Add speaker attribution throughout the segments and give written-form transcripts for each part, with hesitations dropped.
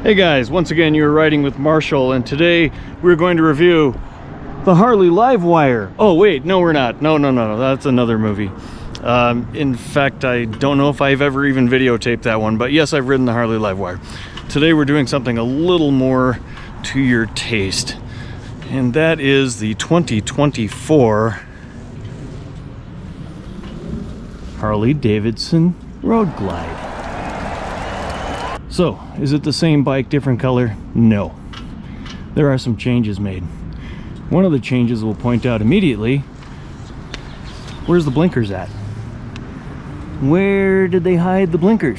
Speaker 1: Hey guys, once again you're riding with Marshall, and today we're going to review the Harley Livewire. Oh wait, no we're not. No, that's another movie. In fact, I don't know if I've ever even videotaped that one, but yes, I've ridden the Harley Livewire. Today we're doing something a little more to your taste, and that is the 2024 Harley Davidson Road Glide. So, is it the same bike, different color? No. There are some changes made. One of the changes we'll point out immediately. Where's the blinkers at? Where did they hide the blinkers?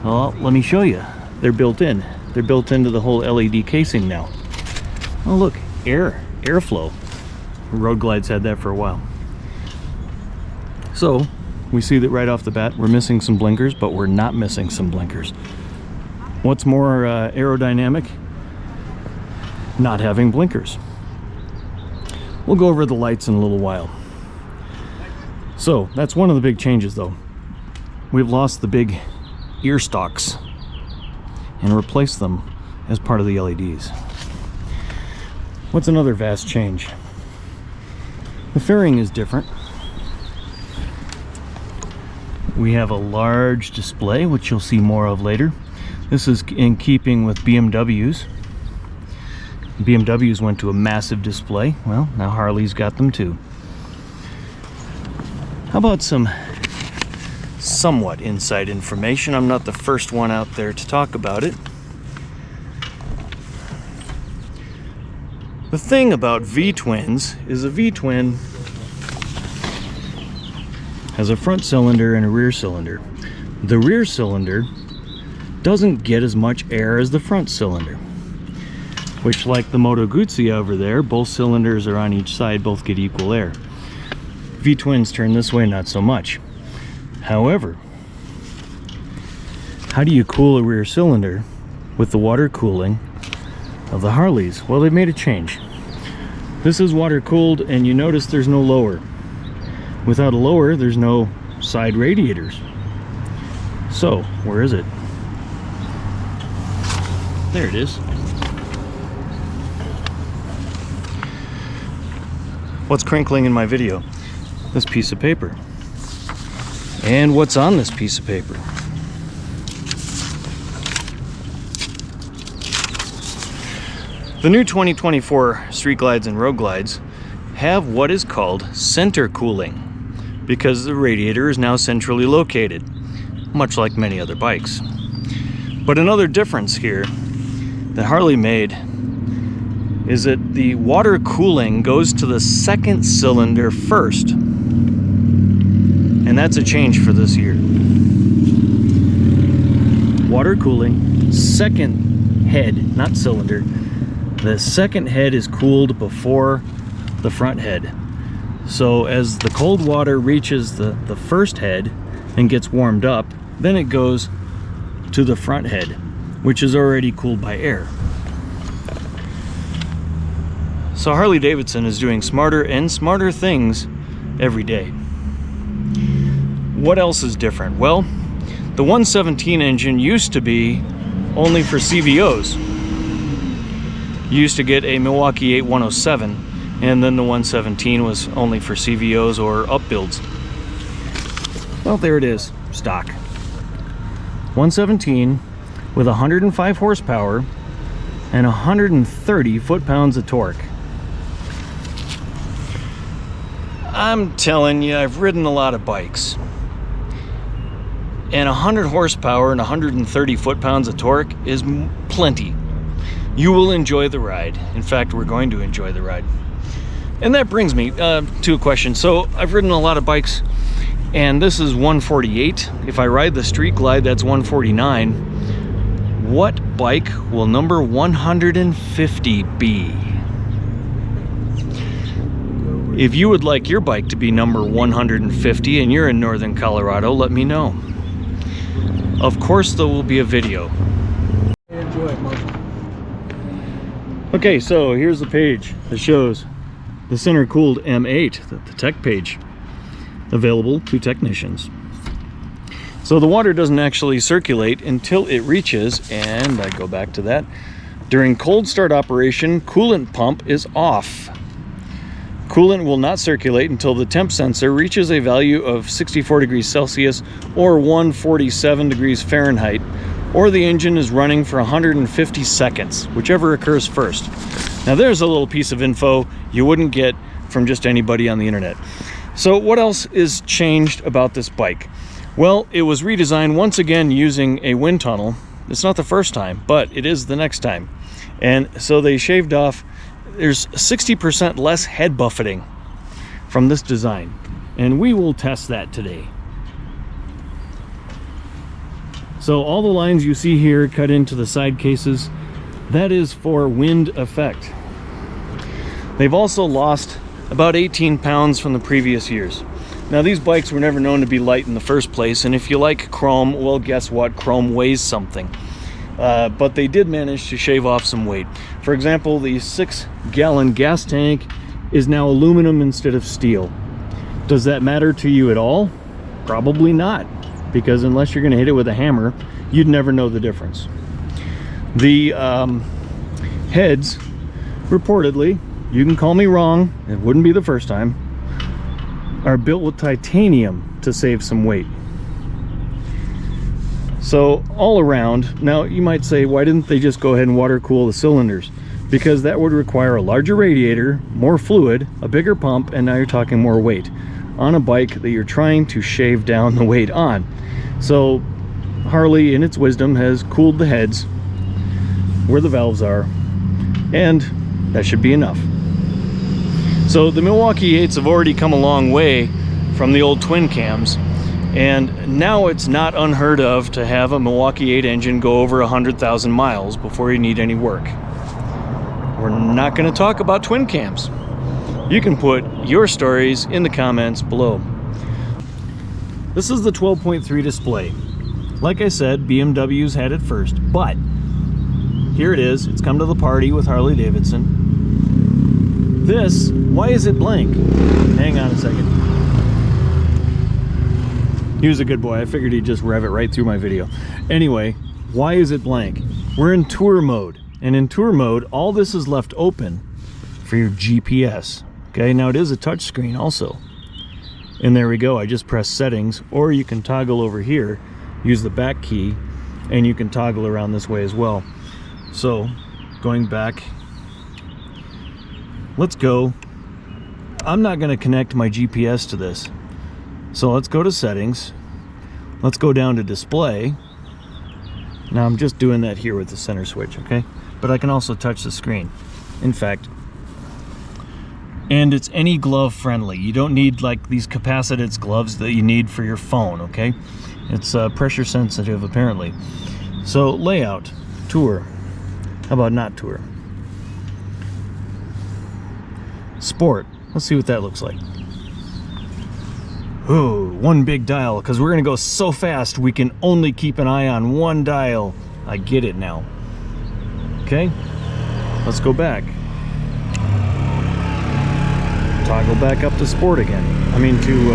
Speaker 1: Well, let me show you. They're built in. They're built into the whole LED casing now. Oh look, airflow. Road Glides had that for a while. So, we see that right off the bat we're missing some blinkers, but we're not missing some blinkers. What's more aerodynamic? Not having blinkers. We'll go over the lights in a little while. So that's one of the big changes though. We've lost the big ear stalks and replaced them as part of the LEDs. What's another vast change? The fairing is different. We have a large display, which you'll see more of later. This is in keeping with BMWs. BMWs went to a massive display. Well, now Harley's got them too. How about some somewhat inside information? I'm not the first one out there to talk about it. The thing about V-twins is a V-twin has a front cylinder and a rear cylinder. The rear cylinder doesn't get as much air as the front cylinder, which, like the Moto Guzzi over there, both cylinders are on each side, both get equal air. V-twins turn this way, not so much. However, how do you cool a rear cylinder with the water cooling of the Harleys? Well, they've made a change. This is water cooled, and you notice there's no lower. Without a lower, there's no side radiators. So, where is it? There it is. What's crinkling in my video? This piece of paper. And what's on this piece of paper? The new 2024 Street Glides and Road Glides have what is called center cooling, because the radiator is now centrally located, much like many other bikes. But another difference here that Harley made is that the water cooling goes to the second cylinder first. And that's a change for this year. Water cooling, second head, not cylinder. The second head is cooled before the front head. So as the cold water reaches the first head and gets warmed up, then it goes to the front head, which is already cooled by air. So Harley Davidson is doing smarter and smarter things every day. What else is different? Well, the 117 engine used to be only for CVOs. You used to get a Milwaukee 8107, and then the 117 was only for CVOs or up builds. Well, there it is, stock. 117 with 105 horsepower and 130 foot-pounds of torque. I'm telling you, I've ridden a lot of bikes, and 100 horsepower and 130 foot-pounds of torque is plenty. You will enjoy the ride. In fact, we're going to enjoy the ride. And that brings me to a question. So I've ridden a lot of bikes, and this is 148. If I ride the Street Glide, that's 149. What bike will number 150 be? If you would like your bike to be number 150 and you're in northern Colorado, let me know. Of course, there will be a video.
Speaker 2: Enjoy it, Marshall.
Speaker 1: Okay, so here's the page that shows the center cooled M8, the tech page, available to technicians. So the water doesn't actually circulate until it reaches, and I go back to that. During cold start operation, coolant pump is off. Coolant will not circulate until the temp sensor reaches a value of 64 degrees Celsius or 147 degrees Fahrenheit, or the engine is running for 150 seconds, whichever occurs first. Now there's a little piece of info you wouldn't get from just anybody on the internet. So what else is changed about this bike? Well, it was redesigned once again using a wind tunnel. It's not the first time, but it is the next time. And so they shaved off, there's 60% less head buffeting from this design. And we will test that today. So all the lines you see here cut into the side cases, that is for wind effect. They've also lost about 18 pounds from the previous years. Now these bikes were never known to be light in the first place, and if you like chrome, well guess what, chrome weighs something. But they did manage to shave off some weight. For example, the 6-gallon gas tank is now aluminum instead of steel. Does that matter to you at all? Probably not, because unless you're going to hit it with a hammer, you'd never know the difference. The heads, reportedly, you can call me wrong, it wouldn't be the first time, are built with titanium to save some weight. So all around, now you might say, why didn't they just go ahead and water cool the cylinders? Because that would require a larger radiator, more fluid, a bigger pump, and now you're talking more weight on a bike that you're trying to shave down the weight on. So Harley, in its wisdom, has cooled the heads where the valves are, and that should be enough. So the Milwaukee 8s have already come a long way from the old twin cams, and now it's not unheard of to have a Milwaukee 8 engine go over 100,000 miles before you need any work. We're not going to talk about twin cams. You can put your stories in the comments below. This is the 12.3 display. Like I said, BMW's had it first, but here it is. It's come to the party with Harley Davidson. This, why is it blank? Hang on a second. He was a good boy. I figured he'd just rev it right through my video. Anyway, why is it blank? We're in tour mode. And in tour mode, all this is left open for your GPS. Okay, now it is a touch screen also. And there we go. I just press settings, or you can toggle over here, use the back key, and you can toggle around this way as well. So, going back, let's go. I'm not going to connect my GPS to this. So let's go to settings. Let's go down to display. Now I'm just doing that here with the center switch, okay? But I can also touch the screen. In fact, and it's any glove friendly. You don't need like these capacitance gloves that you need for your phone, okay? It's pressure sensitive apparently. So layout, tour. How about not tour? Sport. Let's see what that looks like. Ooh, one big dial, because we're going to go so fast we can only keep an eye on one dial. I get it now. Okay, let's go back. Toggle back up to sport again. I mean to,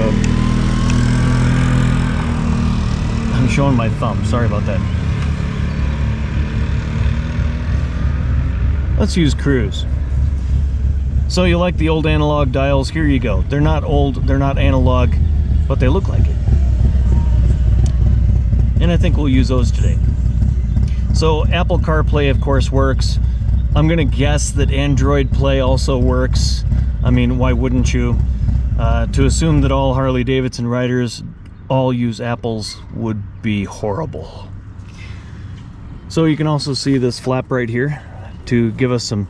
Speaker 1: I'm showing my thumb, sorry about that. Let's use cruise. So you like the old analog dials? Here you go. They're not old, they're not analog, but they look like it. And I think we'll use those today. So Apple CarPlay of course works. I'm gonna guess that Android Play also works. I mean, why wouldn't you? To assume that all Harley Davidson riders all use Apples would be horrible. So you can also see this flap right here to give us some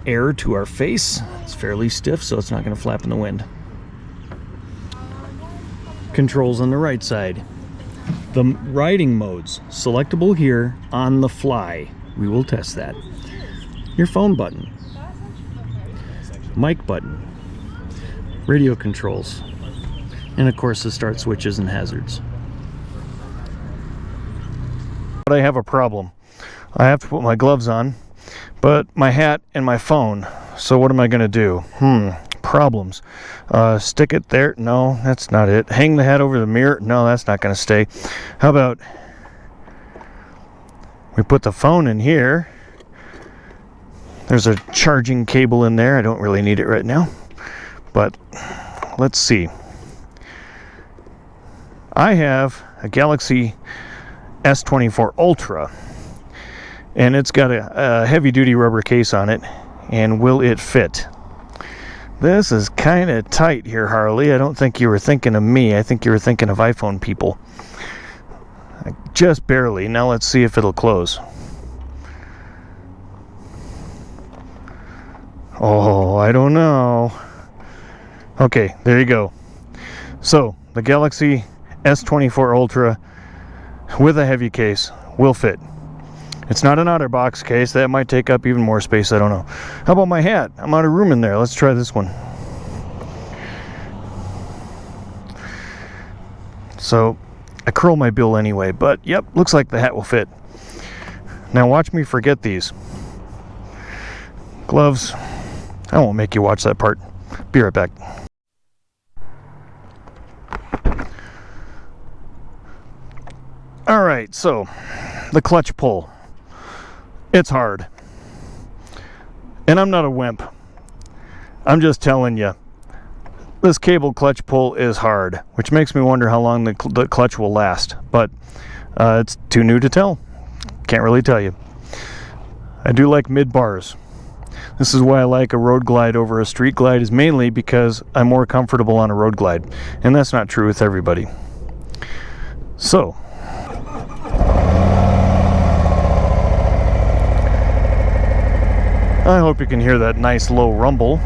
Speaker 1: air to our face. It's fairly stiff, so it's not going to flap in the wind. Controls on the right side. The riding modes, selectable here on the fly. We will test that. Your phone button. Mic button. Radio controls. And of course the start switches and hazards. But I have a problem. I have to put my gloves on, but my hat and my phone. So what am I going to do? problems. Stick it there. No, that's not it. Hang the hat over the mirror. No, that's not going to stay. How about we put the phone in here? There's a charging cable in there. I don't really need it right now, but let's see. I have a Galaxy S24 Ultra, and it's got a heavy-duty rubber case on it. And will it fit? This is kind of tight here, Harley. I don't think you were thinking of me. I think you were thinking of iPhone people. Just barely. Now let's see if it'll close. Oh, I don't know. Okay, there you go. So, the Galaxy S24 Ultra with a heavy case will fit. It's not an OtterBox case. That might take up even more space. I don't know. How about my hat? I'm out of room in there. Let's try this one. So, I curl my bill anyway, but yep, looks like the hat will fit. Now watch me forget these. Gloves. I won't make you watch that part. Be right back. Alright, so the clutch pull. It's hard. And I'm not a wimp. I'm just telling you. This cable clutch pull is hard, which makes me wonder how long the clutch will last. But it's too new to tell. Can't really tell you. I do like mid bars. This is why I like a road glide over a street glide, is mainly because I'm more comfortable on a road glide. And that's not true with everybody. So, I hope you can hear that nice low rumble.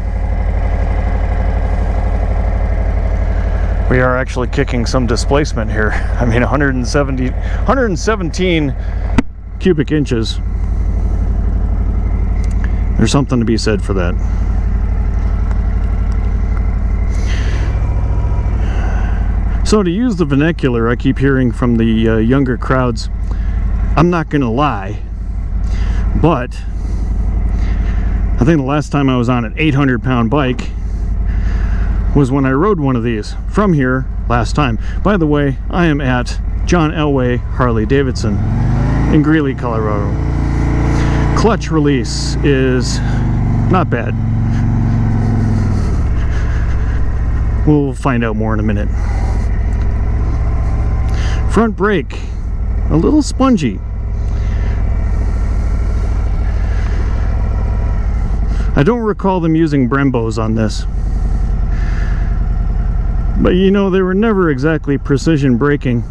Speaker 1: We are actually kicking some displacement here. I mean, 117 cubic inches. There's something to be said for that. So to use the vernacular I keep hearing from the younger crowds, I'm not gonna lie, but I think the last time I was on an 800-pound bike was when I rode one of these from here last time. By the way, I am at John Elway Harley Davidson in Greeley, Colorado. Clutch release is not bad. We'll find out more in a minute. Front brake, a little spongy. I don't recall them using Brembos on this. But you know, they were never exactly precision braking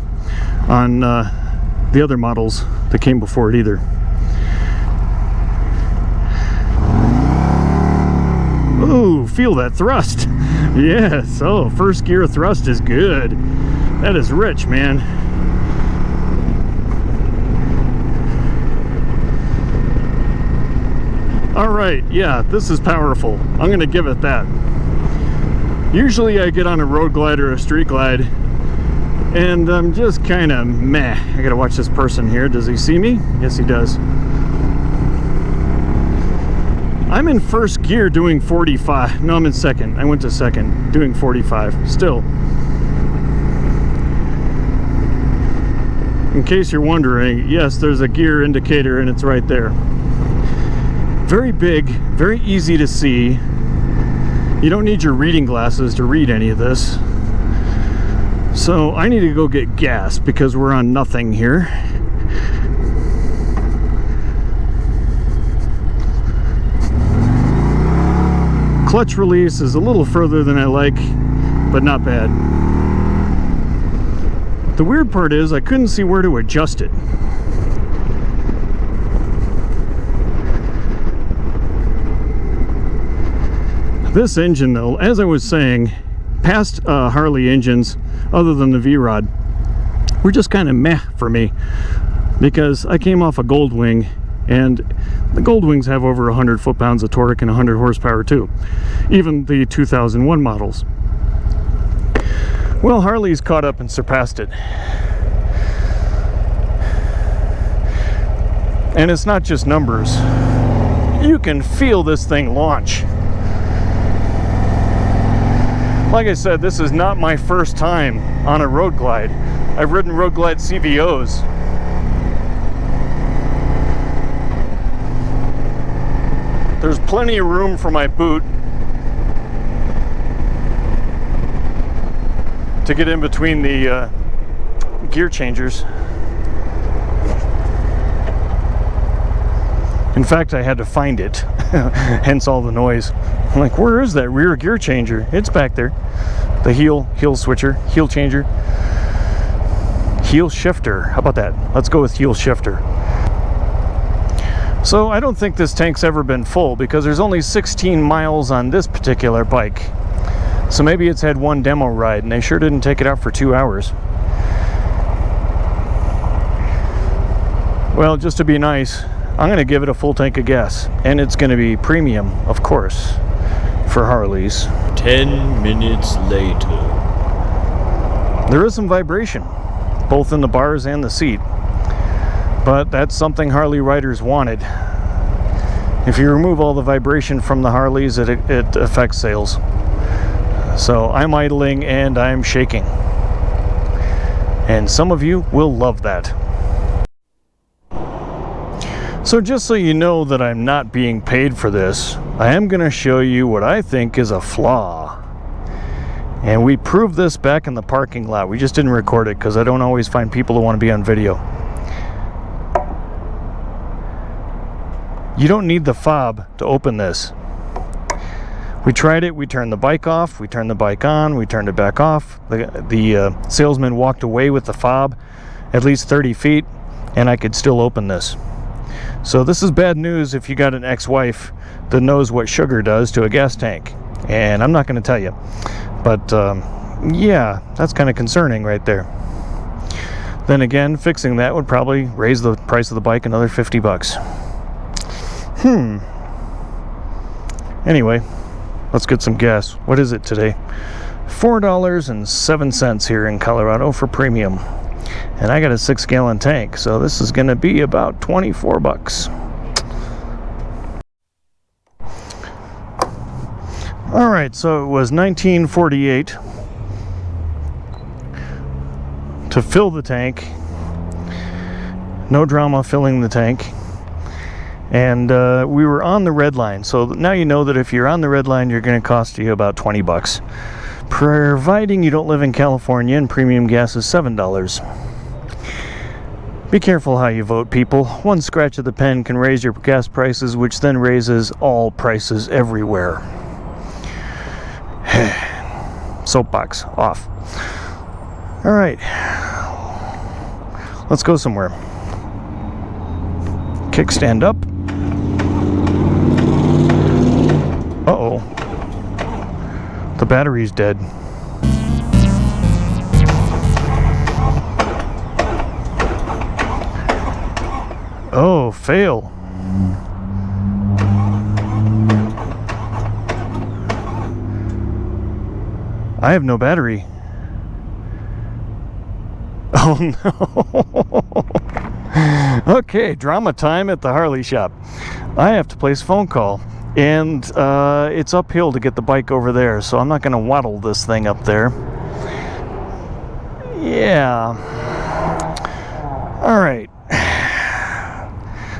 Speaker 1: on the other models that came before it either. Ooh, feel that thrust. Yes, oh, first gear thrust is good. That is rich, man. All right, yeah, this is powerful. I'm gonna give it that. Usually I get on a road glide or a street glide and I'm just kind of meh. I gotta watch this person here. Does he see me? Yes, he does. I'm in first gear doing 45. No, I'm in second. I went to second doing 45. Still. In case you're wondering, yes, there's a gear indicator and it's right there. Very big, very easy to see. You don't need your reading glasses to read any of this. So I need to go get gas because we're on nothing here. Clutch release is a little further than I like, but not bad. The weird part is I couldn't see where to adjust it. This engine though, as I was saying, past Harley engines, other than the V-Rod, were just kind of meh for me. Because I came off a Goldwing, and the Goldwings have over 100 foot-pounds of torque and 100 horsepower too. Even the 2001 models. Well, Harley's caught up and surpassed it. And it's not just numbers. You can feel this thing launch. Like I said, this is not my first time on a road glide. I've ridden road glide CVOs. There's plenty of room for my boot to get in between the gear changers. In fact, I had to find it, hence all the noise. I'm like, where is that rear gear changer? It's back there. The heel switcher, heel changer, heel shifter. How about that? Let's go with heel shifter. So I don't think this tank's ever been full because there's only 16 miles on this particular bike. So maybe it's had one demo ride and they sure didn't take it out for 2 hours. Well, just to be nice, I'm going to give it a full tank of gas, and it's going to be premium, of course, for Harleys.
Speaker 3: 10 minutes later.
Speaker 1: There is some vibration, both in the bars and the seat, but that's something Harley riders wanted. If you remove all the vibration from the Harleys, it affects sales. So I'm idling and I'm shaking. And some of you will love that. So just so you know that I'm not being paid for this, I am going to show you what I think is a flaw. And we proved this back in the parking lot. We just didn't record it because I don't always find people who want to be on video. You don't need the fob to open this. We tried it, we turned the bike off, we turned the bike on, we turned it back off. The salesman walked away with the fob at least 30 feet, and I could still open this. So this is bad news if you got an ex-wife that knows what sugar does to a gas tank. And I'm not going to tell you. But yeah, that's kind of concerning right there. Then again, fixing that would probably raise the price of the bike another 50 bucks. Anyway, let's get some gas. What is it today? $4.07 here in Colorado for premium. And I got a 6-gallon tank, so this is going to be about 24 bucks. All right, so it was 1948 to fill the tank. No drama filling the tank. And we were on the red line, so now you know that if you're on the red line, you're going to cost you about 20 bucks. Providing you don't live in California and premium gas is $7. Be careful how you vote, people. One scratch of the pen can raise your gas prices, which then raises all prices everywhere. Soapbox off. All right. Let's go somewhere. Kickstand up. Uh-oh. The battery's dead. Oh, fail. I have no battery. Oh no. Okay, drama time at the Harley shop. I have to place a phone call, and it's uphill to get the bike over there, so I'm not going to waddle this thing up there. Yeah. All right.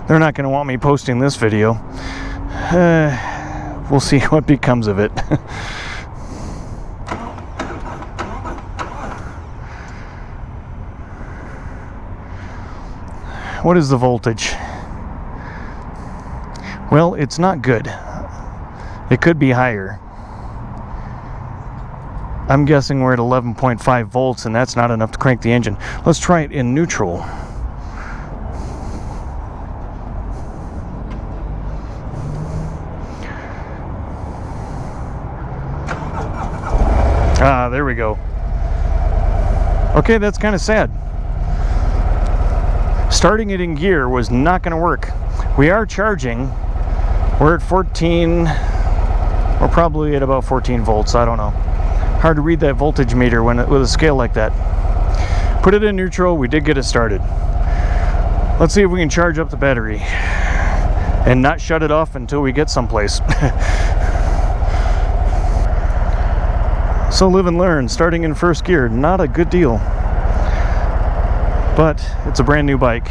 Speaker 1: They're not going to want me posting this video. We'll see what becomes of it. What is the voltage? Well, it's not good. It could be higher. I'm guessing we're at 11.5 volts, and that's not enough to crank the engine. Let's try it in neutral. Ah, there we go. Okay, that's kind of sad. Starting it in gear was not going to work. We are charging. We're at 14. We're probably at about 14 volts. I don't know. Hard to read that voltage meter with a scale like that. Put it in neutral. We did get it started. Let's see if we can charge up the battery and not shut it off until we get someplace. So live and learn, starting in first gear, not a good deal. But it's a brand new bike.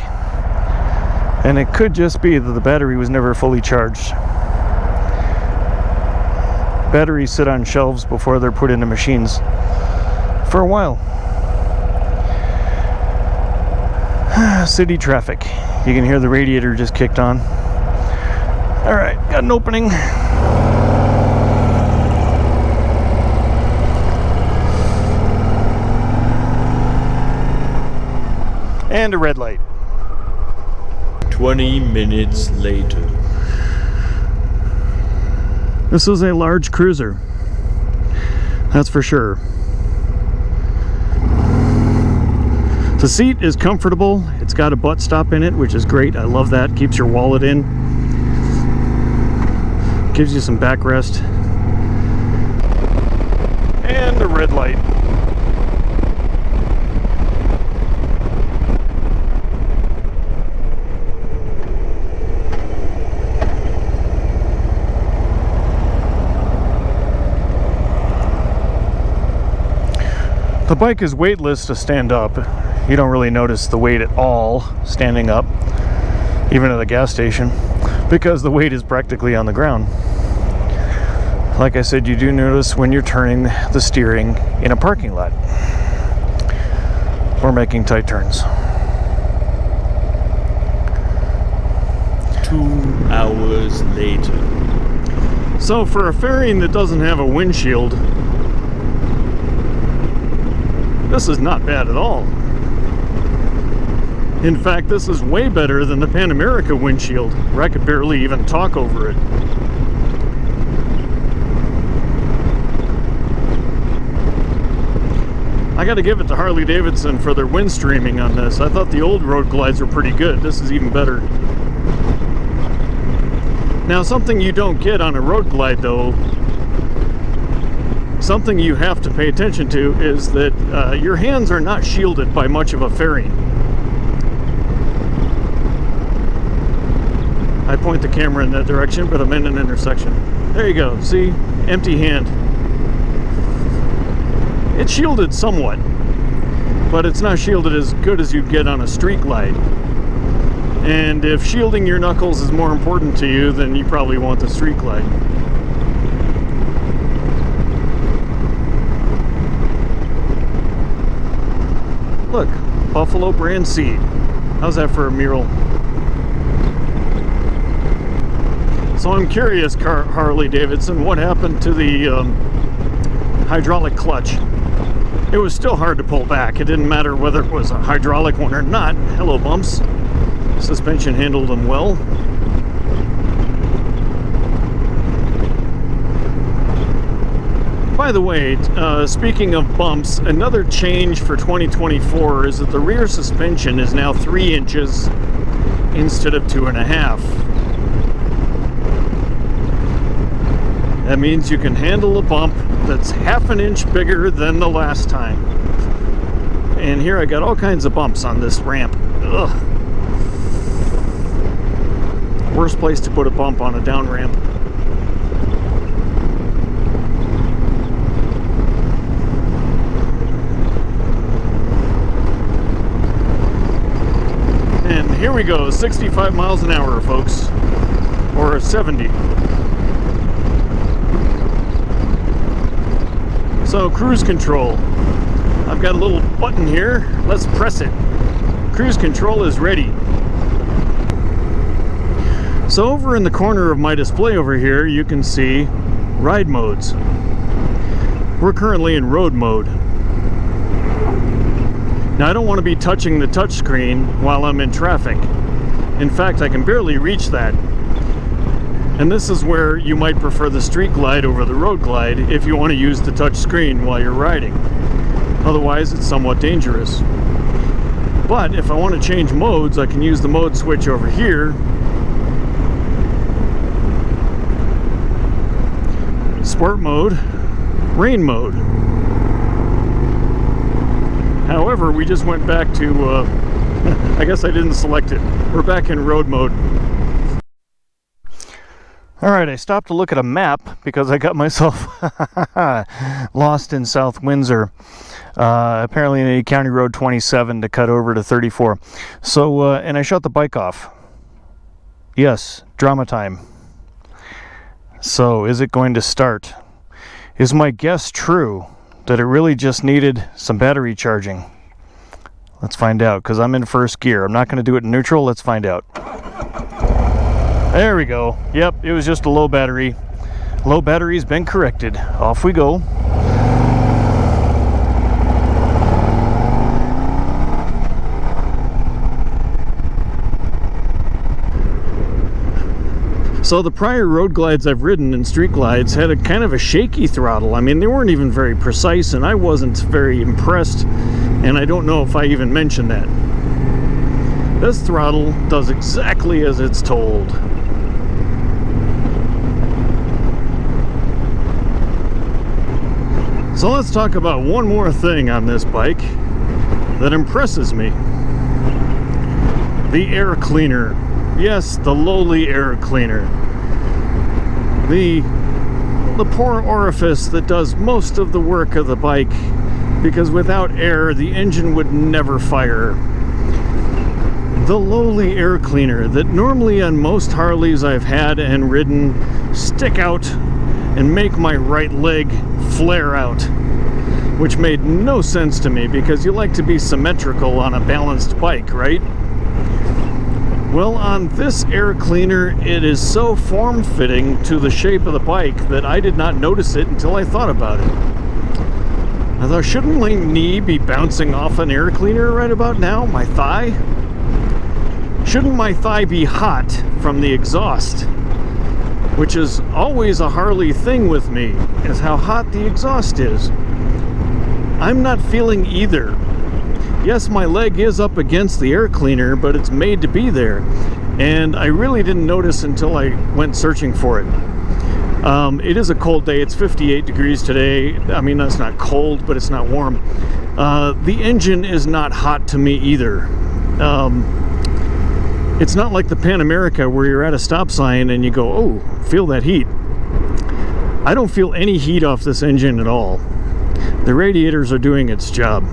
Speaker 1: And it could just be that the battery was never fully charged. Batteries sit on shelves before they're put into machines for a while. City traffic. You can hear the radiator just kicked on. Alright, got an opening. And a red light.
Speaker 3: 20 minutes later.
Speaker 1: This is a large cruiser. That's for sure. The seat is comfortable. It's got a butt stop in it, which is great. I love that. Keeps your wallet in. Gives you some backrest. And a red light. The bike is weightless to stand up. You don't really notice the weight at all standing up, even at a gas station, because the weight is practically on the ground. Like I said, you do notice when you're turning the steering in a parking lot or making tight turns.
Speaker 3: 2 hours later.
Speaker 1: So for a fairing that doesn't have a windshield, this is not bad at all. In fact, this is way better than the Pan America windshield, where I could barely even talk over it. I gotta give it to Harley Davidson for their wind streaming on this. I thought the old road glides were pretty good. This is even better. Now, something you don't get on a road glide, though, something you have to pay attention to, is that your hands are not shielded by much of a fairing. I point the camera in that direction, but I'm in an intersection. There you go, see? Empty hand. It's shielded somewhat, but it's not shielded as good as you'd get on a street glide. And if shielding your knuckles is more important to you, then you probably want the street glide. Look, Buffalo brand seed. How's that for a mural? So I'm curious, Harley Davidson, what happened to the hydraulic clutch? It was still hard to pull back. It didn't matter whether it was a hydraulic one or not. Hello, bumps. Suspension handled them well. By the way, speaking of bumps, another change for 2024 is that the rear suspension is now 3 inches instead of 2.5. That means you can handle a bump that's 1/2 inch bigger than the last time. And here I got all kinds of bumps on this ramp. Ugh. Worst place to put a bump on a down ramp. And here we go, 65 miles an hour, folks. Or 70. So, cruise control. I've got a little button here. Let's press it. Cruise control is ready. So over in the corner of my display over here, you can see ride modes. We're currently in road mode. Now, I don't want to be touching the touchscreen while I'm in traffic. In fact, I can barely reach that. And this is where you might prefer the street glide over the road glide if you want to use the touch screen while you're riding. Otherwise, it's somewhat dangerous. But if I want to change modes, I can use the mode switch over here. Sport mode, rain mode. However, we just went back to, I guess I didn't select it. We're back in road mode. All right, I stopped to look at a map because I got myself lost in South Windsor. Apparently I need County Road 27 to cut over to 34. So, and I shut the bike off. Yes, drama time. So, is it going to start? Is my guess true that it really just needed some battery charging? Let's find out, because I'm in first gear. I'm not going to do it in neutral. Let's find out. There we go. Yep, it was just a low battery. Low battery's been corrected. Off we go. So the prior road glides I've ridden and street glides had a kind of a shaky throttle. I mean, they weren't even very precise, and I wasn't very impressed, and I don't know if I even mentioned that. This throttle does exactly as it's told. So let's talk about one more thing on this bike that impresses me. The air cleaner. Yes, the lowly air cleaner. The poor orifice that does most of the work of the bike, because without air, the engine would never fire. The lowly air cleaner that normally on most Harleys I've had and ridden stick out and make my right leg flare out, which made no sense to me because you like to be symmetrical on a balanced bike, right? Well, on this air cleaner, it is so form-fitting to the shape of the bike that I did not notice it until I thought about it. I thought, shouldn't my knee be bouncing off an air cleaner right about now? My thigh? Shouldn't my thigh be hot from the exhaust? Which is always a Harley thing with me, is how hot the exhaust is. I'm not feeling either. Yes, my leg is up against the air cleaner, but it's made to be there. And I really didn't notice until I went searching for it. It is a cold day. It's 58 degrees today. I mean, that's not cold, but it's not warm. The engine is not hot to me either. It's not like the Pan America where you're at a stop sign and you go, oh, feel that heat. I don't feel any heat off this engine at all. The radiators are doing its job.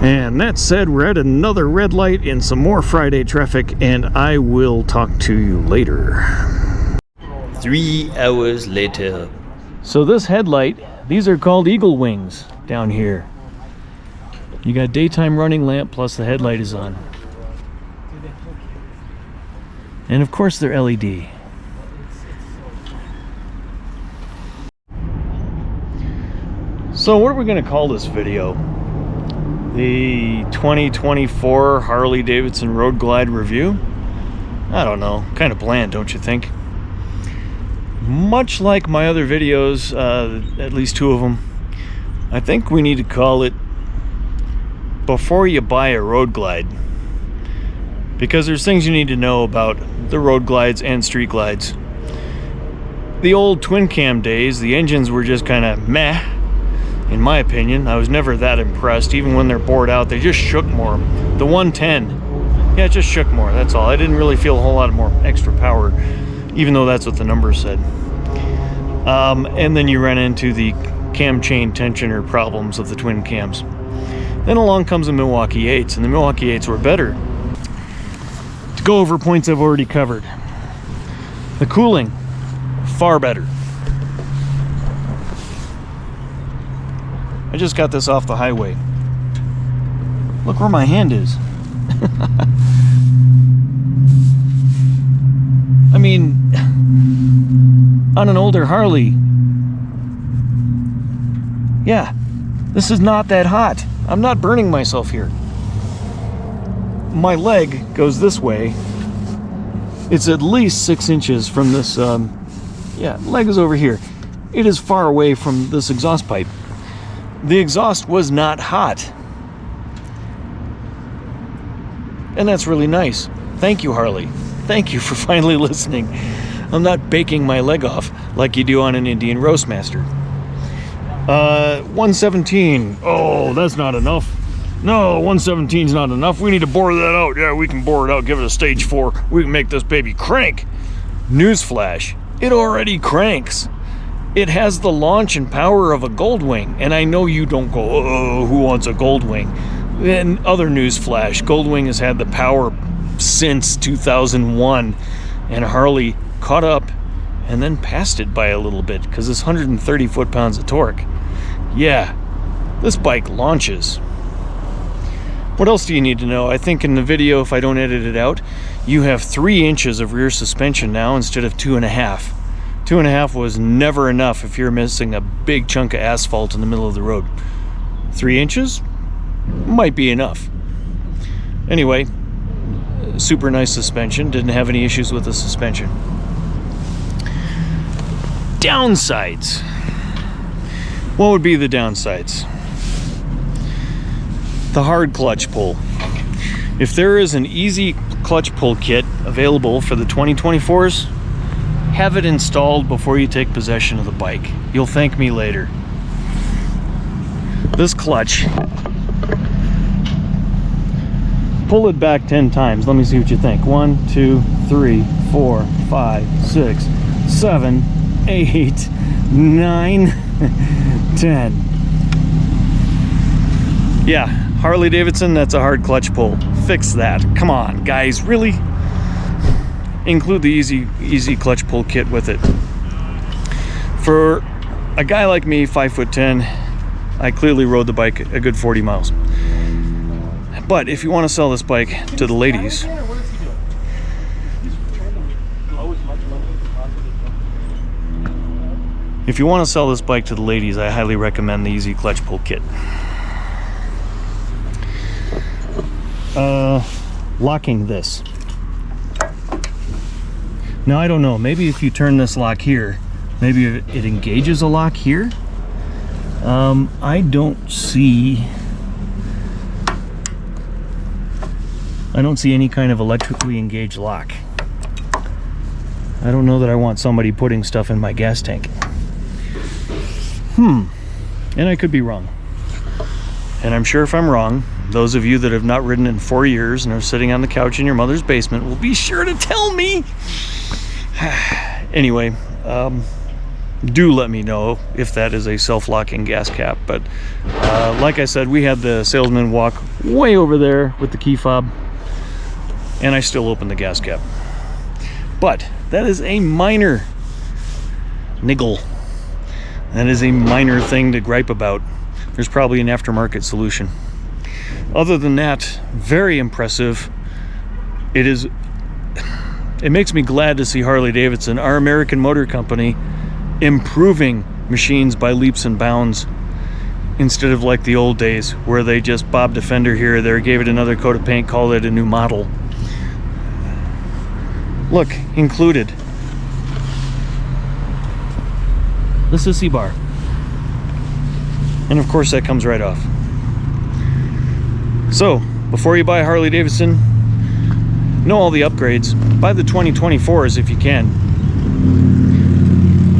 Speaker 1: And that said, we're at another red light in some more Friday traffic, and I will talk to you later.
Speaker 3: 3 hours later.
Speaker 1: So this headlight, these are called eagle wings down here. You got daytime running lamp plus the headlight is on. And of course they're LED. So what are we going to call this video? The 2024 Harley Davidson Road Glide review? I don't know, kind of bland, don't you think? Much like my other videos, at least 2 of them, I think we need to call it Before You Buy a Road Glide. Because there's things you need to know about the road glides and street glides. The old twin cam days, the engines were just kind of meh. In my opinion, I was never that impressed. Even when they're bored out, they just shook more. The 110, yeah, it just shook more, that's all. I didn't really feel a whole lot more extra power, even though that's what the numbers said. And then you run into the cam chain tensioner problems of the twin cams. Then along comes the Milwaukee 8s, and the Milwaukee 8s were better. To go over points I've already covered. The cooling, far better. I just got this off the highway. Look where my hand is. I mean, on an older Harley, yeah, this is not that hot. I'm not burning myself here. My leg goes this way. It's at least 6 inches from this, yeah, leg is over here. It is far away from this exhaust pipe. The exhaust was not hot. And that's really nice. Thank you, Harley. Thank you for finally listening. I'm not baking my leg off like you do on an Indian Roastmaster. 117. Oh, that's not enough. No, 117 is not enough. We need to bore that out. Yeah, we can bore it out, give it a stage 4. We can make this baby crank. Newsflash, it already cranks. It has the launch and power of a Goldwing. And I know you don't go, oh, who wants a Goldwing? And other newsflash, Goldwing has had the power since 2001. And Harley caught up and then passed it by a little bit because it's 130 foot-pounds of torque. Yeah, this bike launches. What else do you need to know? I think in the video, if I don't edit it out, you have 3 inches of rear suspension now instead of 2.5. 2.5 was never enough if you're missing a big chunk of asphalt in the middle of the road. 3 inches might be enough. Anyway, super nice suspension. Didn't have any issues with the suspension. Downsides. What would be the downsides? The hard clutch pull. If there is an easy clutch pull kit available for the 2024s, have it installed before you take possession of the bike. You'll thank me later. This clutch, pull it back 10 times. Let me see what you think. 1, 2, 3, 4, 5, 6, 7, 8, 9, 10. Yeah, Harley Davidson, that's a hard clutch pull. Fix that. Come on, guys, really? Include the easy clutch pull kit with it. For a guy like me, 5'10", I clearly rode the bike a good 40 miles. But if you want to sell this bike to the ladies, I highly recommend the easy clutch pull kit. Locking this. Now I don't know, maybe if you turn this lock here, maybe it engages a lock here. I don't see any kind of electrically engaged lock. I don't know that I want somebody putting stuff in my gas tank. And I could be wrong. And I'm sure if I'm wrong, those of you that have not ridden in 4 years and are sitting on the couch in your mother's basement will be sure to tell me. Anyway, do let me know if that is a self-locking gas cap. But like I said, we had the salesman walk way over there with the key fob, and I still opened the gas cap. But that is a minor niggle. That is a minor thing to gripe about. There's probably an aftermarket solution. Other than that, very impressive. It makes me glad to see Harley Davidson, our American motor company, improving machines by leaps and bounds instead of like the old days where they just bobbed a fender here or there, gave it another coat of paint, called it a new model. Look, included the sissy bar. And of course that comes right off. So, before you buy Harley Davidson, know all the upgrades. Buy the 2024s if you can.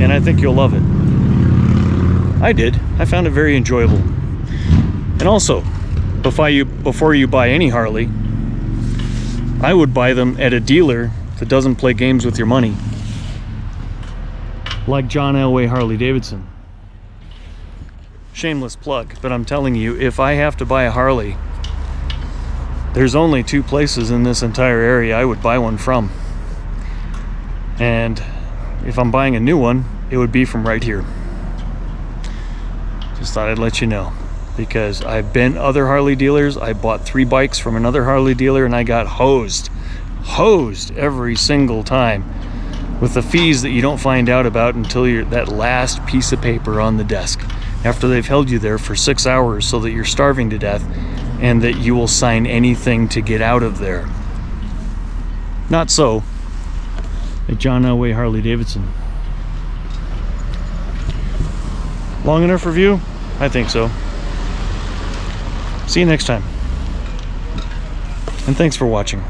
Speaker 1: And I think you'll love it. I did. I found it very enjoyable. And also, before you buy any Harley, I would buy them at a dealer that doesn't play games with your money. Like John Elway Harley Davidson. Shameless plug, but I'm telling you, if I have to buy a Harley, there's only 2 places in this entire area I would buy one from. And if I'm buying a new one, it would be from right here. Just thought I'd let you know. Because I've been other Harley dealers. I bought 3 bikes from another Harley dealer and I got hosed every single time with the fees that you don't find out about until you're that last piece of paper on the desk, after they've held you there for 6 hours so that you're starving to death and that you will sign anything to get out of there. Not so at John Elway Harley Davidson. Long enough review? I think so. See you next time. And thanks for watching.